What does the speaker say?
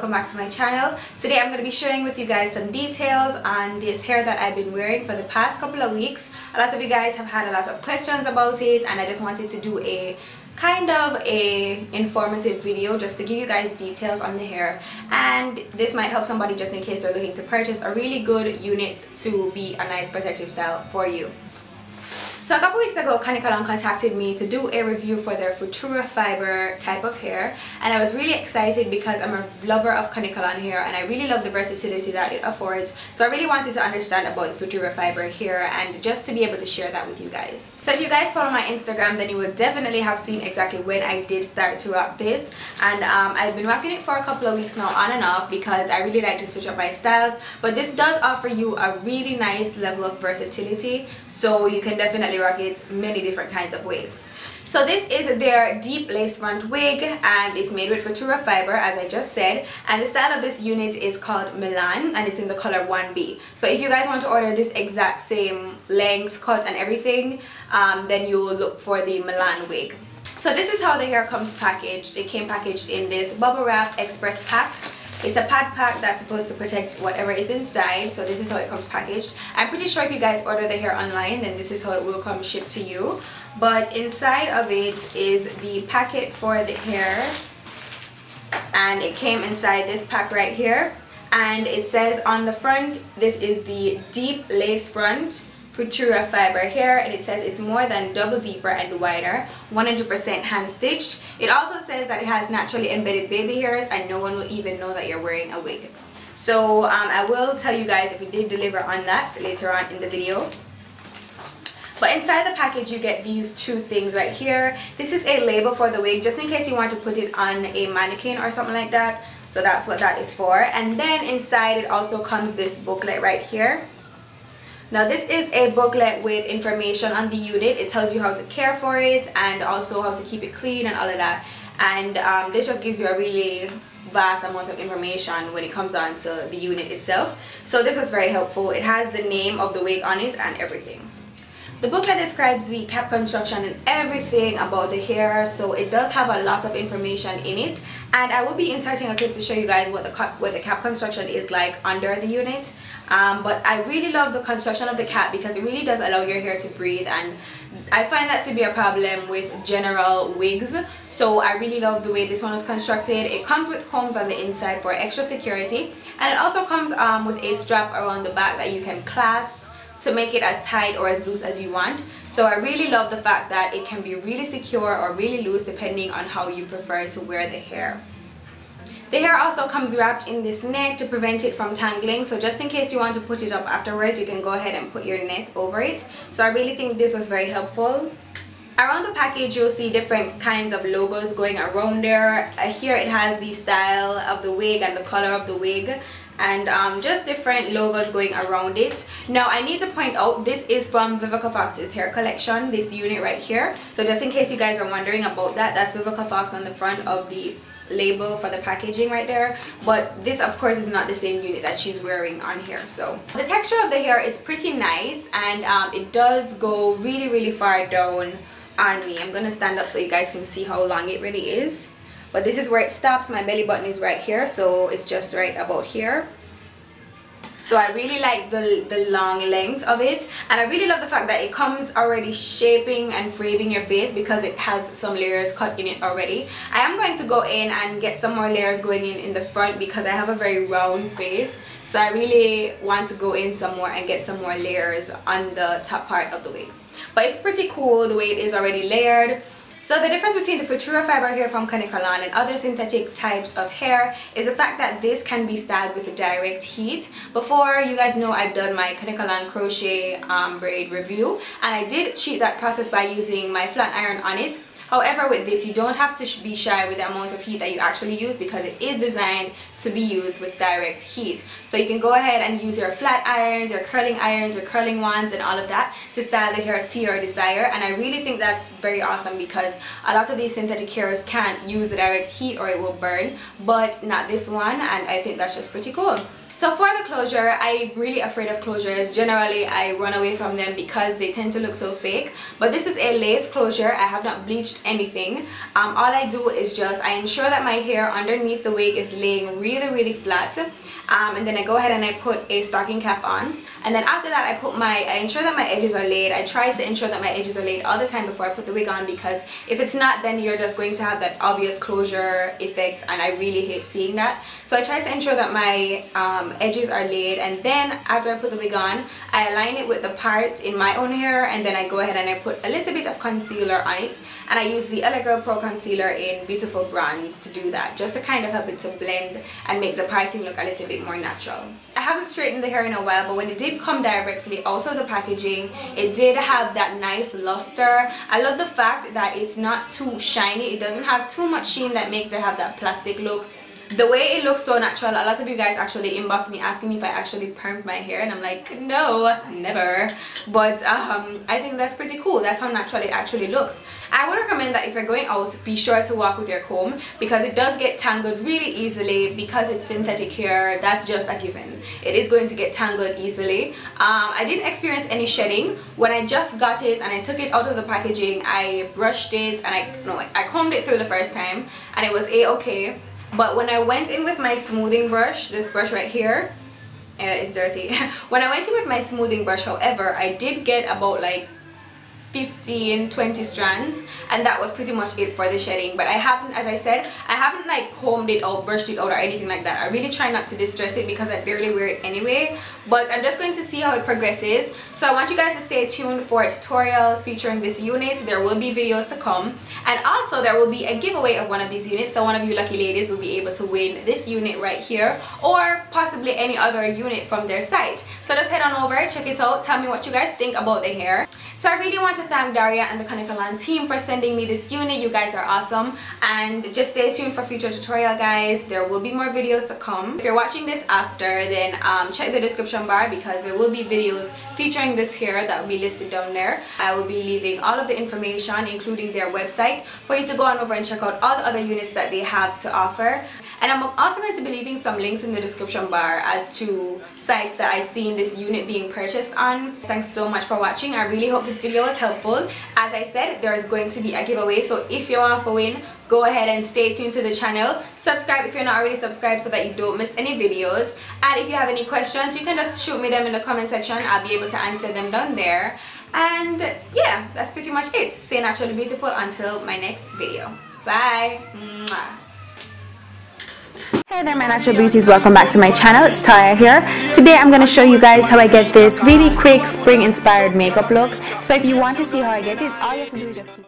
welcome back to my channel. Today I'm going to be sharing with you guys some details on this hair that I've been wearing for the past couple of weeks. A lot of you guys have had a lot of questions about it, and I just wanted to do a kind of a informative video just to give you guys details on the hair, and this might help somebody just in case they're looking to purchase a really good unit to be a nice protective style for you. So a couple weeks ago, Kanekalon contacted me to do a review for their Futura fiber type of hair, and I was really excited because I'm a lover of Kanekalon hair and I really love the versatility that it affords. So I really wanted to understand about the Futura fiber hair and just to be able to share that with you guys. So if you guys follow my Instagram, then you would definitely have seen exactly when I did start to rock this, and I've been rocking it for a couple of weeks now on and off because I really like to switch up my styles, but this does offer you a really nice level of versatility, so you can definitely rock it many different kinds of ways. So this is their deep lace front wig, and it's made with Futura fiber, as I just said, and the style of this unit is called Milan, and it's in the color 1B. So if you guys want to order this exact same length, cut and everything, then you will look for the Milan wig. So this is how the hair comes packaged. It came packaged in this bubble wrap express pack. It's a pad pack that's supposed to protect whatever is inside, so this is how it comes packaged. I'm pretty sure if you guys order the hair online, then this is how it will come shipped to you. But inside of it is the packet for the hair, and it came inside this pack right here. And it says on the front, this is the deep lace front Futura fiber hair, and it says it's more than double deeper and wider, 100% hand stitched. It also says that it has naturally embedded baby hairs and no one will even know that you're wearing a wig. So I will tell you guys if it did deliver on that later on in the video. But inside the package you get these two things right here. This is a label for the wig, just in case you want to put it on a mannequin or something like that. So that's what that is for. And then inside it also comes this booklet right here. Now this is a booklet with information on the unit. It tells you how to care for it and also how to keep it clean and all of that. And this just gives you a really vast amount of information when it comes down to the unit itself. So this was very helpful. It has the name of the wig on it and everything. The booklet describes the cap construction and everything about the hair, so it does have a lot of information in it, and I will be inserting a clip to show you guys what the cap construction is like under the unit. But I really love the construction of the cap because it really does allow your hair to breathe, and I find that to be a problem with general wigs, so I really love the way this one is constructed. It comes with combs on the inside for extra security, and it also comes with a strap around the back that you can clasp to make it as tight or as loose as you want. So I really love the fact that it can be really secure or really loose depending on how you prefer to wear the hair. The hair also comes wrapped in this net to prevent it from tangling, so just in case you want to put it up afterwards, you can go ahead and put your net over it. So I really think this was very helpful. Around the package you'll see different kinds of logos going around there. Here it has the style of the wig and the color of the wig, and just different logos going around it. Now I need to point out, this is from Vivica Fox's hair collection, this unit right here. So just in case you guys are wondering about that, that's Vivica Fox on the front of the label for the packaging right there. But this of course is not the same unit that she's wearing on here. So the texture of the hair is pretty nice, and it does go really far down on me. I'm gonna stand up so you guys can see how long it really is. But this is where it stops. My belly button is right here, so it's just right about here. So I really like the long length of it, and I really love the fact that it comes already shaping and framing your face because it has some layers cut in it already. I am going to go in and get some more layers going in the front because I have a very round face, so I really want to go in some more and get some more layers on the top part of the wig. But it's pretty cool the way it is already layered. So the difference between the Futura fiber hair from Kanekalon and other synthetic types of hair is the fact that this can be styled with direct heat. Before, you guys know I've done my Kanekalon crochet braid review, and I did cheat that process by using my flat iron on it. However, with this you don't have to be shy with the amount of heat that you actually use because it is designed to be used with direct heat. So you can go ahead and use your flat irons, your curling wands and all of that to style the hair to your desire, and I really think that's very awesome because a lot of these synthetic hairs can't use the direct heat or it will burn, but not this one, and I think that's just pretty cool. So for the closure, I'm really afraid of closures. Generally, I run away from them because they tend to look so fake. But this is a lace closure. I have not bleached anything. All I do is just, I ensure that my hair underneath the wig is laying really flat. And then I go ahead and I put a stocking cap on. And then after that, I ensure that my edges are laid. I try to ensure that my edges are laid all the time before I put the wig on, because if it's not, then you're just going to have that obvious closure effect, and I really hate seeing that. So I try to ensure that my edges are laid, and then after I put the wig on, I align it with the part in my own hair, and then I go ahead and I put a little bit of concealer on it, and I use the LA Girl Pro Concealer in Beautiful Bronze to do that, just to kind of help it to blend and make the parting look a little bit more natural. I haven't straightened the hair in a while, but when it did come directly out of the packaging, it did have that nice luster. I love the fact that it's not too shiny. It doesn't have too much sheen that makes it have that plastic look. The way it looks so natural. A lot of you guys actually inboxed me asking me if I actually permed my hair, and I'm like, no, never. But I think that's pretty cool. That's how natural it actually looks. I would recommend that if you're going out, be sure to walk with your comb, because it does get tangled really easily. Because it's synthetic hair, that's just a given. It is going to get tangled easily. I didn't experience any shedding. When I just got it and I took it out of the packaging, I brushed it and I combed it through the first time, and it was a-okay. But when I went in with my smoothing brush, this brush right here, is dirty. When I went in with my smoothing brush, however, I did get about like 15-20 strands, and that was pretty much it for the shedding. But I haven't, as I said, I haven't like combed it out, brushed it out, or anything like that. I really try not to distress it because I barely wear it anyway. But I'm just going to see how it progresses. So I want you guys to stay tuned for tutorials featuring this unit. There will be videos to come, and also there will be a giveaway of one of these units. So one of you lucky ladies will be able to win this unit right here, or possibly any other unit from their site. So just head on over, check it out, tell me what you guys think about the hair. So I really want to thank Daria and the Kanekalon team for sending me this unit. You guys are awesome, and just stay tuned for future tutorial, guys. There will be more videos to come. If you're watching this after, then check the description bar, because there will be videos featuring this hair that will be listed down there. I will be leaving all of the information, including their website, for you to go on over and check out all the other units that they have to offer. And I'm also going to be leaving some links in the description bar as to sites that I've seen this unit being purchased on. Thanks so much for watching. I really hope this video was helpful. As I said, there's going to be a giveaway, so if you want to win, go ahead and stay tuned to the channel. Subscribe if you're not already subscribed so that you don't miss any videos. And if you have any questions, you can just shoot me them in the comment section. I'll be able to answer them down there. And yeah, that's pretty much it. Stay naturally beautiful until my next video. Bye. Mwah. Hey there my natural beauties, welcome back to my channel. It's Toya here. Today I'm going to show you guys how I get this really quick spring inspired makeup look. So if you want to see how I get it, all you have to do is just keep